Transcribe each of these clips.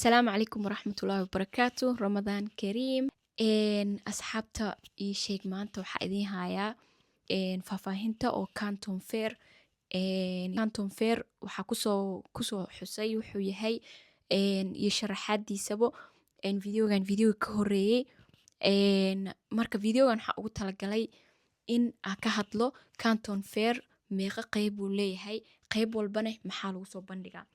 السلام عليكم ورحمة الله وبركاته. رمضان كريم. أصحابتا sheeg maanta waxaa idiin hayaa faahfaahinta oo Canton Fair. Canton Fair waxaa kusoo xusay wuxuu yahay iyo sharaxaadiisaba videogan ka horeeyay. Marka videogan waxaa ugu talagalay in aan ka hadlo Canton Fair meeqa qayb uu leeyahay, qayb walbana maxaa lagu soo bandhigaa.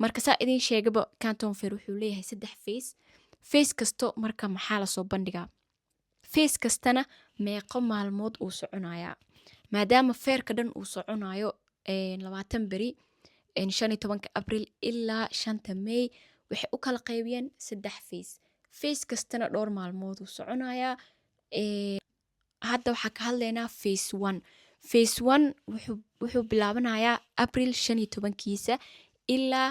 Marka saa idin sheegaba Canton Fair wuxuu leeyahay 3 phase. Phase kasto marka maxaa la soo bandhigaa. Phase kastana meeqa maalmood uu soconayaa. Maadaama fairka dhan uu soconayo 20 beri 15 April ilaa 5 May waxay u kala qaybiyeen 3 phase. Phase kastana dhowr maalmood uu soconayaa. Hadda waxaa ka hadlaynaa phase 1. Phase 1 wuxuu bilaabanayaa April 15kiisa ilaa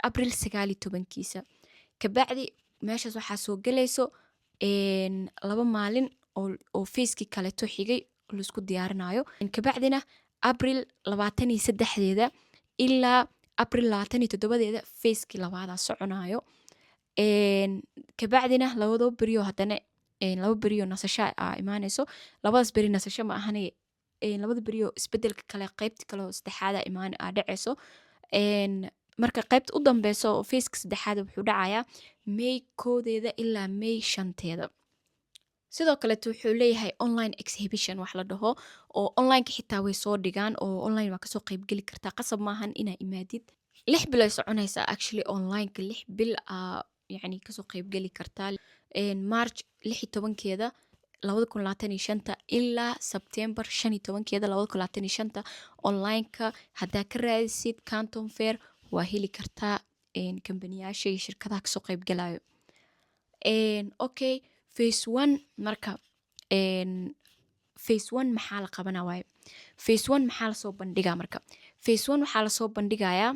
April 19kiisa. Kabacdi meeshaas waxaa soo galayso 2 maalin oo phase-kii kaleeto xigay la isku diyaarinayo. Kabacdina April 23deeda ilaa April 27deeda phase-kii labaadaa soconayo. Kabacdina labado beriyo haddana 2 beriyo nasasho imaanayso. labadaas beri nasasho ma ahane labada beriyo isbedelka kale qaybta kale oo saddexaada dhacayso. Marka qaybta u dambeyso oo phase-ka saddexaad wuxuu dhacayaa May 1deeda ilaa May 5teeda. Sidoo kale wuxuu leeyahay online exhibition wax la dhaho oo online-ka xitaa way soo dhigaan oo online waa kasoo qayb geli kartaa. Qasab maahan inaa imaadid. 6 bil ay soconaysaa actually online-ka 6 bil yani kasoo qayb geli kartaa. March 16keeda 2025 ilaa September 15keeda 2025 online-ka haddaa ka raadisid Canton Fair waa heli kartaa kambaniyyaasha iyo shirkadaha kasoo qayb galayo. Okay, phase 1 marka phase 1 maxaa la qabanaa waaye. Phase 1 maxaa la soo bandhigaa marka. Phase 1 waxaa la soo bandhigayaa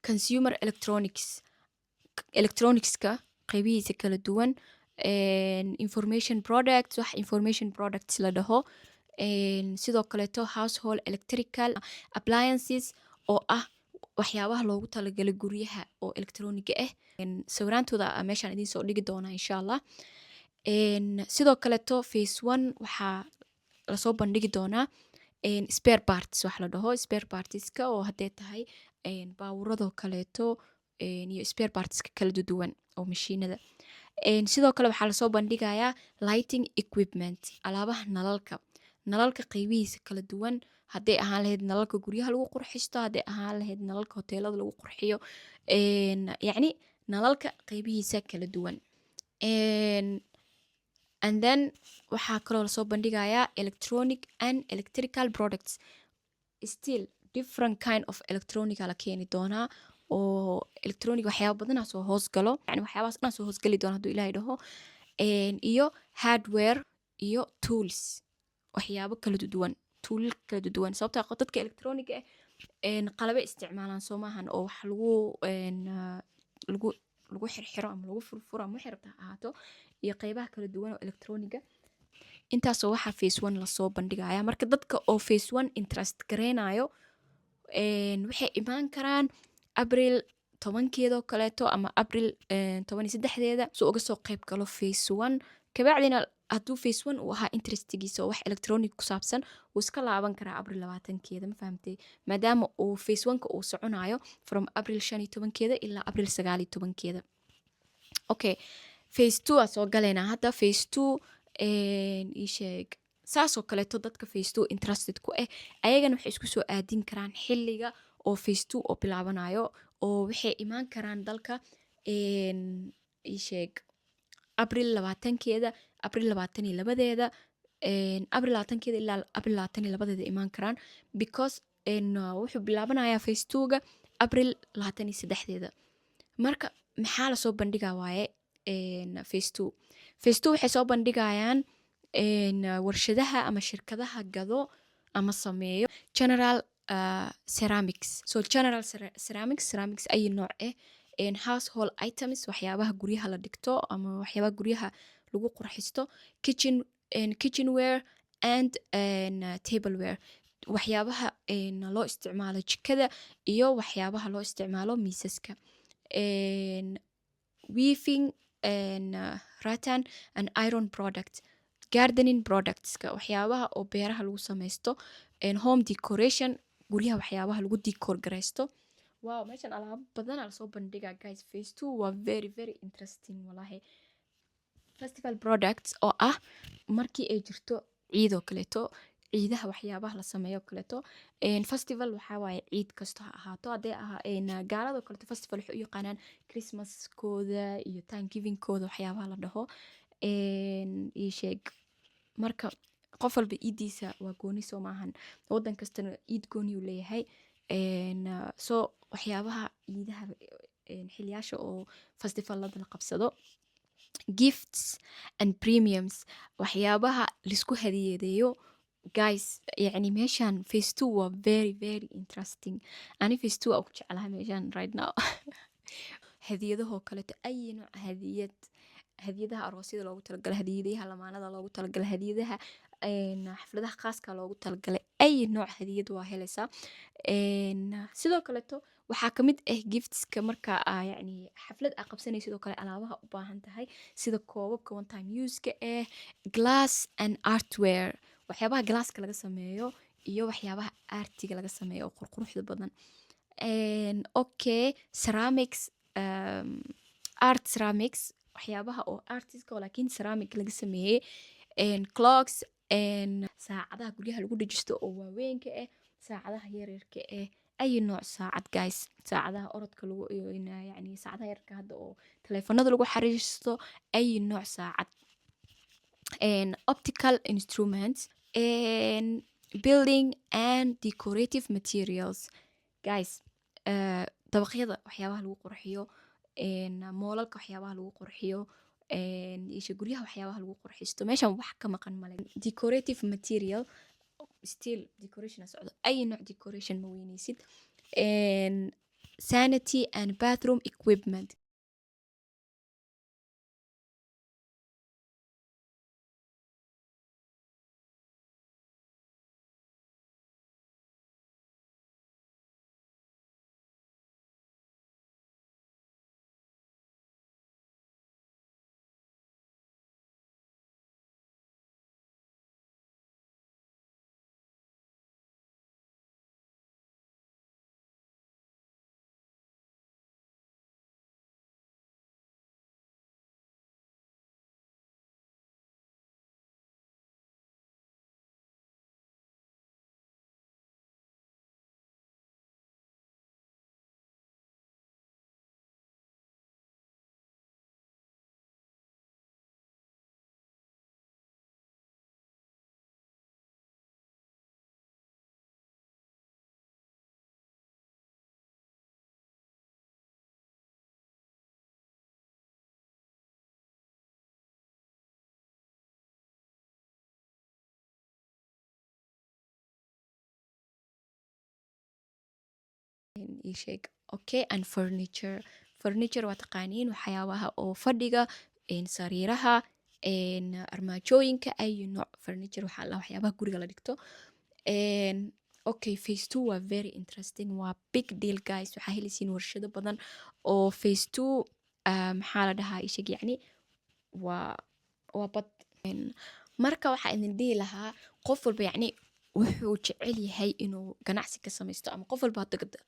consumer electronicska qaybihiisa kala duwan. Information products wax information products la dhaho. Sidoo kaleeto household electrical appliances oo ah waxyaabaha loogu talagalay guryaha oo elektrooniga ah. Sawiraantooda meeshaan idiin soo dhigi doonaa insha Allah. Sidoo kaleeto phase 1 waxaa la soo bandhigi doonaa spare parts wax la dhaho. Spare partska oo haddee tahay baawuradoo kaleeto iyo spare partska kala duwan oo mashiinada. Sidoo kale waxaa la soo bandhigayaa lighting equipment alaabaha nalalka qaybihiisa kala duwan. Hadday ahaan lahayd nalalka guryaha lagu qurxisto, hadday ahaan lahayd nalalka hoteelada lagu qurxiyo. Yacni nalalka qaybihiisa kala duwan. And then waxaa kaloo la soo bandhigayaa electronic and electrical products. Still different kind of electronic la keeni doonaa oo electronic waxyaabo badan soo hoos galo. Yani waxyaabahaas dhan soo hoos gali doona hadduu Ilaahay dhaho. Iyo hardware iyo tools waxyaabo kala duwan. Tool kala duwan sababtoo ah dadka electronic qalabe isticmaalaan soo maahan oo wax lagu xirxiro ama lagu furfuro ama wixii rabta ahaato iyo qaybaha kala duwan oo electroniga. Intaasoo waxaa phase 1 la soo bandhigayaa. Marka dadka oo phase 1 interest gareynayo waxay imaan karaan April 10keeda kaleeto ama April 23deeda soo uga soo qayb galo phase 1. Kabacdina hadduu phase 1 uu ahaa interestigiisa oo wax electronic ku saabsan wuu iska laaban karaa April 20keeda. Ma fahamtay? Maadaama uu phase 1ka uu soconayo from April 15keeda ilaa April 19keeda. Okay, phase 2 aa soo galaynaa hadda. Phase 2 ii sheeg saasoo kaleeto dadka phase 2 interested ku ayagana waxay isku soo aadin karaan xilliga oo phase 2 oo bilaabanayo oo waxay imaan karaan dalka ii sheeg April 20keeda April 22deeda April 20keeda ilaa April 22deeda imaan karaan because wuxuu bilaabanayaa phase 2ga April 23deeda. Marka maxaa la soo bandhigaa waaye phase 2. Phase 2 waxay soo bandhigayaan warshadaha ama shirkadaha gado ama sameeyo general ceramics. So general ceramics ay nooc household items waxyaabaha guryaha la dhigto ama waxyaabaha guryaha lagu qurxisto. Kitchenware and tableware waxyaabaha loo isticmaalo jikada iyo waxyaabaha loo isticmaalo miisaska. Weaving rattan and iron product, gardening productska waxyaabaha oo beeraha lagu samaysto, home decoration guryaha waxyaabaha lagu decor gareysto. Wow, meeshan alaabo badan aa lasoo bandhigaa guys. Phase 2 waa very very interesting walahi. Festival products oo ah markii ay jirto ciidoo kaleeto, ciidaha waxyaabaha la sameeyo kaleeto. Festival waxaa waaye ciid kasto ha ahaato, hadday gaalada kaleeto festival waxay u yaqaanaan Christmaskooda iyo Thanksgivingkooda waxyaabaha la dhaho. Ii sheeg marka qof walba iidiisa waa gooni soo maahan, waddan kastana iid gooni uu leeyahay. So waxyaabaha ciidaha xiliyaasha oo festivalada la qabsado, gifts and premiums waxyaabaha lisku hadiyadeeyo guys. Yani meeshan phase 2 waa very very interesting. Ani phase 2 aa ku jeclahay meeshan right now. hadiyadahoo kaleeto ay nooc hadiyadaha aroosyada loogu talagalay, hadiyadaha lamaanada loogu talagalay, hadiyadaha xafladaha khaaska loogu talagalay, ay nooc hadiyad waa helaysaa. Sidoo kaleeto waxaa ka mid ah giftska marka yani xaflad aa qabsanaysa, sidoo kale alaabaha u baahan tahay sida koobabka one time use-ka glass and artware waxyaabaha glasska laga sameeyo iyo waxyaabaha artiga laga sameeyo oo qurquruxda badan. Okay, ceramics, art ceramics waxyaabaha oo artiska oo laakiin ceramic laga sameeyey. Clocks, saacadaha guryaha lagu dhajisto oo waaweynka saacadaha yaryarka ay nooc saacad guys. Saacadaha orodka lagu yani saacadaha yarka hadda oo taleefanada lagu xariisto, ay nooc saacad. Optical instruments, building and decorative materials guys. Dabaqyada waxyaabaha lagu qurxiyo, moolalka waxyaabaha lagu qurxiyo, isha guryaha waxyaabaha lagu qurxisto. Meeshan wax ka maqan male. Decorative material, still decoration socdo, ay nooc decoration ma weynaysid. Sanitary and bathroom equipment. ii sheeg. Okay, and furniture waa taqaaniin waxyaabaha oo fadhiga, sariiraha, armaajooyinka, ay nooc furniture waxaa la waxyaabaha guriga la dhigto. Okay, phase 2 waa very interesting, waa big deal guys. waxaa helaysiin warshado badan oo phase 2 maxaa la dhahaa ii sheeg yani waa bad. Marka waxaa idin dhihi lahaa qof walba yani wuxuu jecel yahay inuu ganacsi ka samaysto, ama qof walba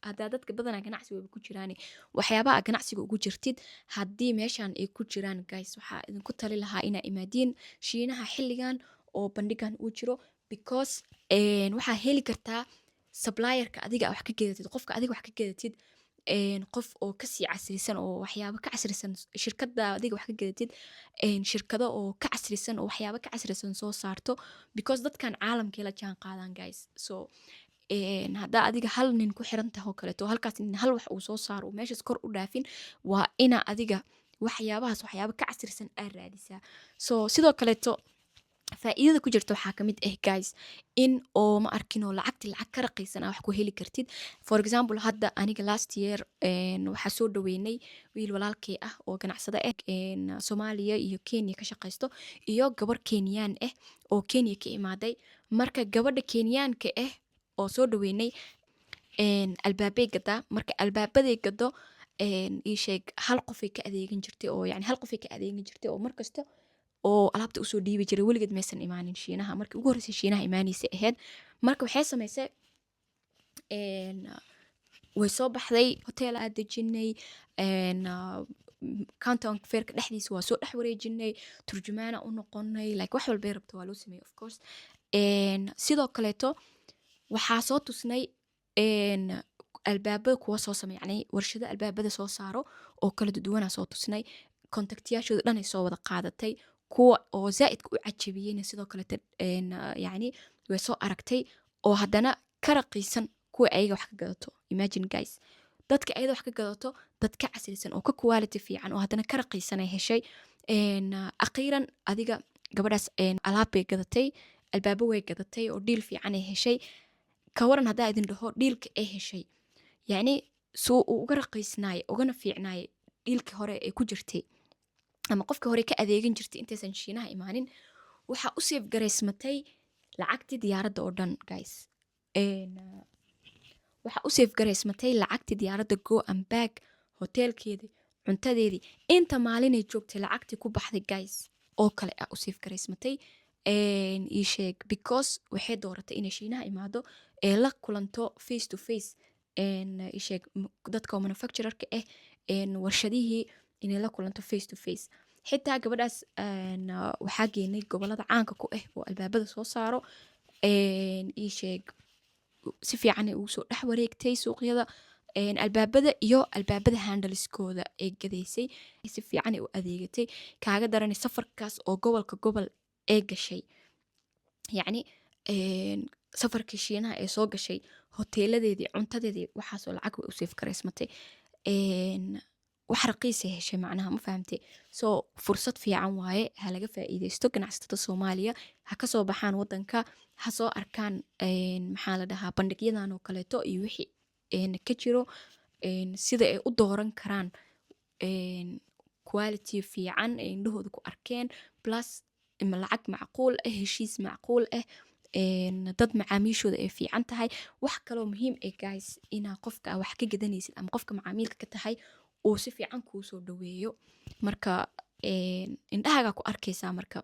haddaa dadka badanaa ganacsi wayba ku jiraan, waxyaabaha ganacsiga ugu jirtid haddii meeshan ay ku jiraan guys, waxaa idinku tali lahaa inaa imaadiin Shiinaha xilligan oo bandhigan uu jiro, because waxaa heli kartaa supplierka adiga wax ka gadatid, qofka adiga wax ka gadatid, qof oo kasii casrisan oo waxyaabo ka casrisan shirkada adiga wax ka gadatid, shirkado oo ka casrisan oo waxyaabo ka casrisan soo saarto, because dadkan caalamkay la jaan qaadaan guys. So haddaa adiga hal nin ku xiran tahay oo kaleeto, halkaas nin hal wax uu soo saaro oo meeshaas kor u dhaafin, waa inaa adiga waxyaabahaas waxyaabo ka casrisan aa raadisaa. So sidoo kaleeto faa'iidada ku jirta waxaa ka mid ah guys, in oo ma arkin oo lacag ka raqiisan wax ku heli kartid. For example, hadda aniga last year waxaa soo dhaweynay wiil walaalkay ah oo ganacsada Soomaaliya iyo Kenya ka shaqaysto, iyo gabar Kenyaan oo Kenya ka imaaday. Marka gabadha Kenyaanka oo soo dhaweynay albaabay gadaa marka albaabaday gado ii sheeg hal qofay ka adeegan jirtay oo yani hal qofay ka adeegan jirtay oo markasta oo alaabta usoo dhiibi jiray weligeed maysan imaanin shiinaha markii ugu horreysay shiinaha imaanaysay ahayd marka waxay samaysay way soo baxday hotel aad dejinay counton fairka dhexdiisa waa soo dhex wareejinay turjumaana u noqonay like wax walbay rabto waa loo sameeyey of course sidoo kaleeto waxaa soo tusnay albaabada kuwa soo sameey yani warshado albaabada soo saaro oo kala duwanaa soo tusnay kontaktiyaashooda dhan ay soo wada qaadatay kuwa oo zaa'idka u cajabiyeyna sidoo kaleeto yani way soo aragtay oo haddana ka raqiisan kuwa ayaga wax ka gadato imagine guys dadka ayada wax ka gadato dad ka casrisan oo ka quality fiican oo haddana ka raqiisan ay heshay akhiiran adiga gabadhaas alaab bay gadatay albaabo way gadatay oo dhiil fiican ay heshay ka waran haddaa idin dhaho dhiilka ay heshay yani suu uu uga raqiisnaayay ugana fiicnaayay dhiilkii hore ee ku jirtay ama qofka hore ka adeegan jirtay intaysan shiinaha imaanin waxaa u seef garaysmatay lacagtii diyaaradda oo dhan guys waxaa u seef garaysmatay lacagtii diyaaradda go and back hoteelkeedii cuntadeedii inta maalinay joogtay lacagtii ku baxday guys oo kale ah u seef garaysmatay ii sheeg because waxay dooratay inay shiinaha imaado ee la kulanto face to face ii sheeg dadka oo manufacturerka ah warshadihii inay la kulanto face to face xitaa gabadhaas waxaa geenay gobolada caanka ku ah oo albaabada soo saaro ii sheeg si fiican ay ugu soo dhex wareegtay suuqyada albaabada iyo albaabada handaliskooda ee gadaysay si fiican ay u adeegatay kaaga daranay safarkaas oo gobolka gobol ee gashay yacni safarkii shiinaha ee soo gashay hoteeladeedii cuntadeedii waxaasoo lacag way u seef garaysmatay wax raqiisay heshay macnaha ma fahamtay soo fursad fiican waaye ha laga faa'iidaysto ganacsatada soomaaliya ha ka soo baxaan wadanka ha soo arkaan maxaa la dhahaa bandhigyadan oo kaleeto iyo wixii ka jiro sida ay u dooran karaan quality fiican ay indhahooda ku arkeen plus lacag macquul ah heshiis macquul ah dad macaamiishooda ay fiican tahay wax kaloo muhiim ah guys inaa qofka wax ka gadanaysid ama qofka macaamiilka ka tahay uu si fiican kuu soo dhaweeyo marka indhahaagaa ku arkaysaa marka